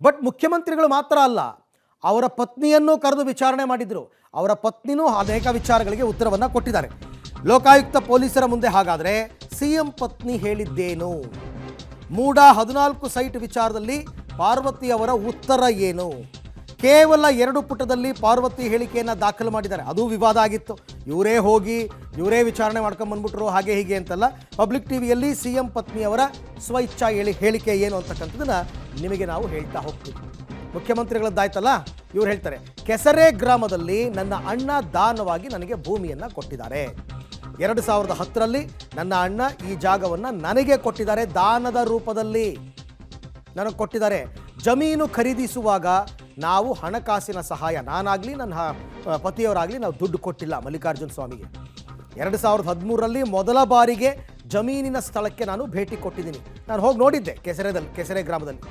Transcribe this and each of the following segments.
But ಮುಖ್ಯಮಂತ್ರಿಗಳು ಮಾತ್ರ ಅಲ್ಲ, ಅವರ ಪತ್ನಿಯನ್ನು ಕರೆದು ವಿಚಾರಣೆ ಮಾಡಿದ್ರು. ಅವರ ಪತ್ನಿನೂ ಅನೇಕ ವಿಚಾರಗಳಿಗೆ ಉತ್ತರವನ್ನು ಕೊಟ್ಟಿದ್ದಾರೆ. ಲೋಕಾಯುಕ್ತ ಪೊಲೀಸರ ಮುಂದೆ ಹಾಗಾದರೆ ಸಿಎಂ ಪತ್ನಿ ಹೇಳಿದ್ದೇನು? ಮೂಡ 14 ಸೈಟ್ ವಿಚಾರದಲ್ಲಿ ಪಾರ್ವತಿ ಅವರ ಉತ್ತರ ಏನು? ಕೇವಲ 2 ಪುಟದಲ್ಲಿ ಪಾರ್ವತಿ ಹೇಳಿಕೆಯನ್ನು ದಾಖಲು ಮಾಡಿದ್ದಾರೆ. ಅದು ವಿವಾದ ಆಗಿತ್ತು. ಇವರೇ ಹೋಗಿ ಇವರೇ ವಿಚಾರಣೆ ಮಾಡ್ಕೊಂಡು ಬಂದ್ಬಿಟ್ರು, ಹಾಗೆ ಹೀಗೆ ಅಂತಲ್ಲ. ಪಬ್ಲಿಕ್ ಟಿವಿಯಲ್ಲಿ ಸಿಎಂ ಪತ್ನಿಯವರ ಸ್ವಇಚ್ಛಾ ಹೇಳಿಕೆ ಏನು ಅಂತಕ್ಕಂಥದ್ದನ್ನು ನಿಮಗೆ ನಾವು ಹೇಳ್ತಾ ಹೋಗ್ತೀವಿ. ಮುಖ್ಯಮಂತ್ರಿಗಳದ್ದಾಯ್ತಲ್ಲ, ಇವ್ರು ಹೇಳ್ತಾರೆ, ಕೆಸರೆ ಗ್ರಾಮದಲ್ಲಿ ನನ್ನ ಅಣ್ಣ ದಾನವಾಗಿ ನನಗೆ ಭೂಮಿಯನ್ನು ಕೊಟ್ಟಿದ್ದಾರೆ. 2010ರಲ್ಲಿ ನನ್ನ ಅಣ್ಣ ಈ ಜಾಗವನ್ನು ನನಗೆ ಕೊಟ್ಟಿದ್ದಾರೆ, ದಾನದ ರೂಪದಲ್ಲಿ ನನಗೆ ಕೊಟ್ಟಿದ್ದಾರೆ. ಜಮೀನು ಖರೀದಿಸುವಾಗ ನಾವು ಹಣಕಾಸಿನ ಸಹಾಯ, ನಾನಾಗಲಿ ನನ್ನ ಪತಿಯವರಾಗಲಿ ನಾವು ದುಡ್ಡು ಕೊಟ್ಟಿಲ್ಲ ಮಲ್ಲಿಕಾರ್ಜುನ ಸ್ವಾಮಿಗೆ. 2013ರಲ್ಲಿ ಮೊದಲ ಬಾರಿಗೆ ಜಮೀನಿನ ಸ್ಥಳಕ್ಕೆ ನಾನು ಭೇಟಿ ಕೊಟ್ಟಿದ್ದೀನಿ. ನಾನು ಹೋಗಿ ನೋಡಿದ್ದೆ ಕೆಸರೆ ಗ್ರಾಮದಲ್ಲಿ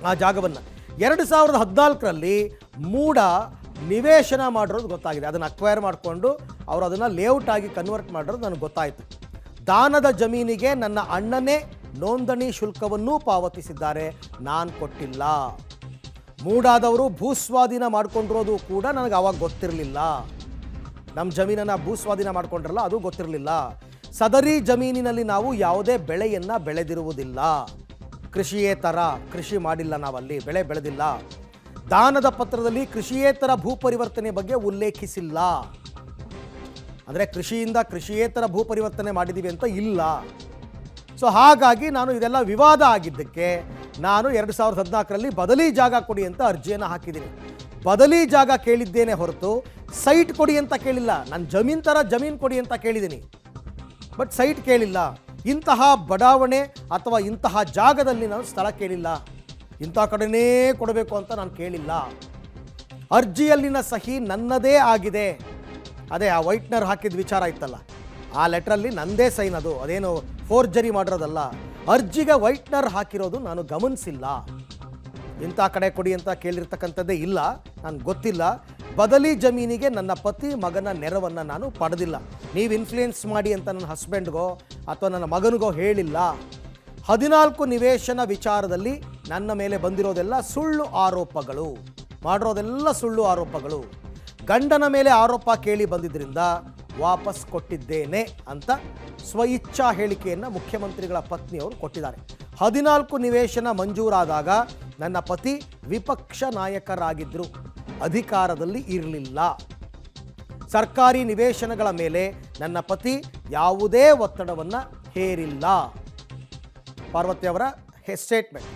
ಆ ಜಾಗವನ್ನು. 2014ರಲ್ಲಿ ಮೂಡ ನಿವೇಶನ ಮಾಡಿರೋದು ಗೊತ್ತಾಗಿದೆ. ಅದನ್ನು ಅಕ್ವೈರ್ ಮಾಡಿಕೊಂಡು ಅವರು ಅದನ್ನು ಲೇಔಟ್ ಆಗಿ ಕನ್ವರ್ಟ್ ಮಾಡಿರೋದು ನನಗೆ ಗೊತ್ತಾಯಿತು. ದಾನದ ಜಮೀನಿಗೆ ನನ್ನ ಅಣ್ಣನೇ ನೋಂದಣಿ ಶುಲ್ಕವನ್ನೂ ಪಾವತಿಸಿದ್ದಾರೆ, ನಾನು ಕೊಟ್ಟಿಲ್ಲ. ಮೂಡಾದವರು ಭೂಸ್ವಾಧೀನ ಮಾಡಿಕೊಂಡಿರೋದು ಕೂಡ ನನಗೆ ಆವಾಗ ಗೊತ್ತಿರಲಿಲ್ಲ. ನಮ್ಮ ಜಮೀನನ್ನು ಭೂಸ್ವಾಧೀನ ಮಾಡಿಕೊಂಡ್ರಲ್ಲ, ಅದು ಗೊತ್ತಿರಲಿಲ್ಲ. ಸದರಿ ಜಮೀನಿನಲ್ಲಿ ನಾವು ಯಾವುದೇ ಬೆಳೆಯನ್ನು ಬೆಳೆದಿರುವುದಿಲ್ಲ, ಕೃಷಿಯೇತರ, ಕೃಷಿ ಮಾಡಿಲ್ಲ, ನಾವಲ್ಲಿ ಬೆಳೆ ಬೆಳೆದಿಲ್ಲ. ದಾನದ ಪತ್ರದಲ್ಲಿ ಕೃಷಿಯೇತರ ಭೂ ಪರಿವರ್ತನೆ ಬಗ್ಗೆ ಉಲ್ಲೇಖಿಸಿಲ್ಲ. ಅಂದರೆ ಕೃಷಿಯಿಂದ ಕೃಷಿಯೇತರ ಭೂ ಪರಿವರ್ತನೆ ಮಾಡಿದ್ದೀವಿ ಅಂತ ಇಲ್ಲ. ಸೊ ಹಾಗಾಗಿ ನಾನು ಇದೆಲ್ಲ ವಿವಾದ ಆಗಿದ್ದಕ್ಕೆ ನಾನು 2014ರಲ್ಲಿ ಬದಲಿ ಜಾಗ ಕೊಡಿ ಅಂತ ಅರ್ಜಿಯನ್ನು ಹಾಕಿದ್ದೀನಿ. ಬದಲಿ ಜಾಗ ಕೇಳಿದ್ದೇನೆ ಹೊರತು ಸೈಟ್ ಕೊಡಿ ಅಂತ ಕೇಳಿಲ್ಲ. ನಾನು ಜಮೀನು ಕೊಡಿ ಅಂತ ಕೇಳಿದ್ದೀನಿ, ಬಟ್ ಸೈಟ್ ಕೇಳಿಲ್ಲ. ಇಂತಹ ಬಡಾವಣೆ ಅಥವಾ ಇಂತಹ ಜಾಗದಲ್ಲಿ ನಾನು ಸ್ಥಳ ಕೇಳಿಲ್ಲ, ಇಂಥ ಕಡೆನೇ ಕೊಡಬೇಕು ಅಂತ ನಾನು ಕೇಳಿಲ್ಲ. ಅರ್ಜಿಯಲ್ಲಿನ ಸಹಿ ನನ್ನದೇ ಆಗಿದೆ. ಅದೇ ಆ ವೈಟ್ನರ್ ಹಾಕಿದ ವಿಚಾರ ಇತ್ತಲ್ಲ, ಆ ಲೆಟ್ರಲ್ಲಿ ನನ್ನದೇ ಸೈನ್, ಅದೇನು ಫೋರ್ಜರಿ ಮಾಡಿರೋದಲ್ಲ. ಅರ್ಜಿಗೆ ವೈಟ್ನರ್ ಹಾಕಿರೋದು ನಾನು ಗಮನಿಸಿಲ್ಲ. ಇಂಥ ಕಡೆ ಕೊಡಿ ಅಂತ ಕೇಳಿರ್ತಕ್ಕಂಥದ್ದೇ ಇಲ್ಲ, ನನಗೆ ಗೊತ್ತಿಲ್ಲ. ಬದಲಿ ಜಮೀನಿಗೆ ನನ್ನ ಪತಿ ಮಗನ ನೆರವನ್ನು ನಾನು ಪಡೆದಿಲ್ಲ. ನೀವು ಇನ್ಫ್ಲೂಯೆನ್ಸ್ ಮಾಡಿ ಅಂತ ನನ್ನ ಹಸ್ಬೆಂಡ್ಗೋ ಅಥವಾ ನನ್ನ ಮಗನಿಗೋ ಹೇಳಿಲ್ಲ. 14 ನಿವೇಶನ ವಿಚಾರದಲ್ಲಿ ನನ್ನ ಮೇಲೆ ಬಂದಿರೋದೆಲ್ಲ ಸುಳ್ಳು ಆರೋಪಗಳು, ಮಾಡಿರೋದೆಲ್ಲ ಸುಳ್ಳು ಆರೋಪಗಳು. ಗಂಡನ ಮೇಲೆ ಆರೋಪ ಕೇಳಿ ಬಂದಿದ್ದರಿಂದ ವಾಪಸ್ ಕೊಟ್ಟಿದ್ದೇನೆ ಅಂತ ಸ್ವಇಚ್ಛಾ ಹೇಳಿಕೆಯನ್ನು ಮುಖ್ಯಮಂತ್ರಿಗಳ ಪತ್ನಿಯವರು ಕೊಟ್ಟಿದ್ದಾರೆ. 14 ನಿವೇಶನ ಮಂಜೂರಾದಾಗ ನನ್ನ ಪತಿ ವಿಪಕ್ಷ ನಾಯಕರಾಗಿದ್ದರು, ಅಧಿಕಾರದಲ್ಲಿ ಇರಲಿಲ್ಲ. ಸರ್ಕಾರಿ ನಿವೇಶನಗಳ ಮೇಲೆ ನನ್ನ ಪತಿ ಯಾವುದೇ ಒತ್ತಡವನ್ನು ಹೇರಿಲ್ಲ. ಪಾರ್ವತಿ ಅವರ ಸ್ಟೇಟ್ಮೆಂಟ್.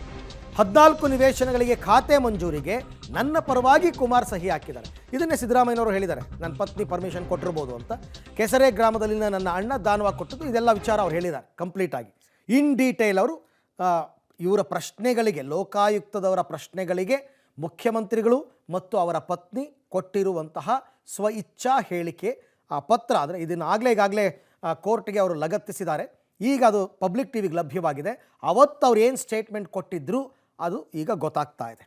14 ನಿವೇಶನಗಳಿಗೆ ಖಾತೆ ಮಂಜೂರಿಗೆ ನನ್ನ ಪರವಾಗಿ ಕುಮಾರ್ ಸಹಿ ಹಾಕಿದ್ದಾರೆ. ಇದನ್ನೇ ಸಿದ್ದರಾಮಯ್ಯನವರು ಹೇಳಿದ್ದಾರೆ, ನನ್ನ ಪತ್ನಿ ಪರ್ಮಿಷನ್ ಕೊಟ್ಟಿರ್ಬೋದು ಅಂತ. ಕೆಸರೆ ಗ್ರಾಮದಲ್ಲಿನ ನನ್ನ ಅಣ್ಣ ದಾನವಾಗಿ ಕೊಟ್ಟದ್ದು, ಇದೆಲ್ಲ ವಿಚಾರ ಅವ್ರು ಹೇಳಿದ್ದಾರೆ ಕಂಪ್ಲೀಟಾಗಿ ಇನ್ ಡೀಟೇಲ್. ಅವರು ಇವರ ಪ್ರಶ್ನೆಗಳಿಗೆ, ಲೋಕಾಯುಕ್ತದವರ ಪ್ರಶ್ನೆಗಳಿಗೆ ಮುಖ್ಯಮಂತ್ರಿಗಳು ಮತ್ತು ಅವರ ಪತ್ನಿ ಕೊಟ್ಟಿರುವಂತಹ ಸ್ವಇಚ್ಛಾ ಹೇಳಿಕೆ ಆ ಪತ್ರ, ಅಂದರೆ ಇದನ್ನು ಈಗಾಗಲೇ ಕೋರ್ಟ್ಗೆ ಅವರು ಲಗತ್ತಿಸಿದ್ದಾರೆ. ಈಗ ಅದು ಪಬ್ಲಿಕ್ ಟಿವಿಗೆ ಲಭ್ಯವಾಗಿದೆ. ಅವತ್ತು ಅವ್ರು ಏನು ಸ್ಟೇಟ್ಮೆಂಟ್ ಕೊಟ್ಟಿದ್ರು ಅದು ಈಗ ಗೊತ್ತಾಗ್ತಾ ಇದೆ.